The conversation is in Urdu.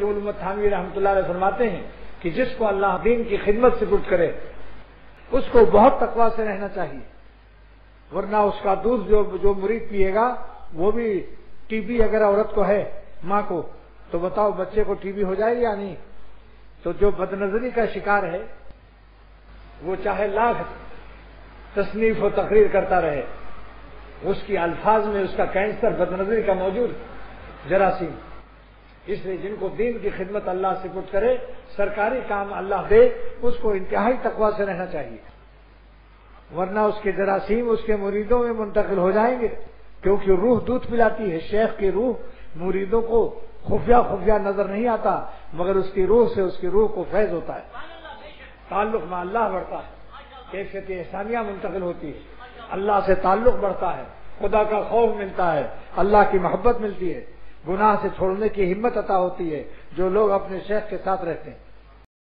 علومت تھانوی رحمۃ اللہ علیہ فرماتے ہیں کہ جس کو اللہ دین کی خدمت سے پٹ کرے اس کو بہت تقوی سے رہنا چاہیے، ورنہ اس کا دودھ جو مرید پیے گا وہ بھی ٹی بی اگر عورت کو ہے ماں کو تو بتاؤ بچے کو ٹی بی ہو جائے یا نہیں؟ تو جو بد نظری کا شکار ہے وہ چاہے لاکھ تصنیف و تقریر کرتا رہے، اس کی الفاظ میں اس کا کینسر بد نظری کا موجود جراثیم. اس لیے جن کو دین کی خدمت اللہ سے پٹ کرے، سرکاری کام اللہ دے، اس کو انتہائی تقوی سے رہنا چاہیے، ورنہ اس کے جراثیم اس کے مریدوں میں منتقل ہو جائیں گے. کیونکہ روح دودھ پلاتی ہے، شیخ کی روح مریدوں کو خفیہ نظر نہیں آتا، مگر اس کی روح سے اس کی روح کو فیض ہوتا ہے، تعلق میں اللہ بڑھتا ہے، کیفیت احسانیہ منتقل ہوتی ہے، اللہ سے تعلق بڑھتا ہے، خدا کا خوف ملتا ہے، اللہ کی محبت ملتی ہے، گناہ سے چھوڑنے کی ہمت عطا ہوتی ہے جو لوگ اپنے شیخ کے ساتھ رہتے ہیں.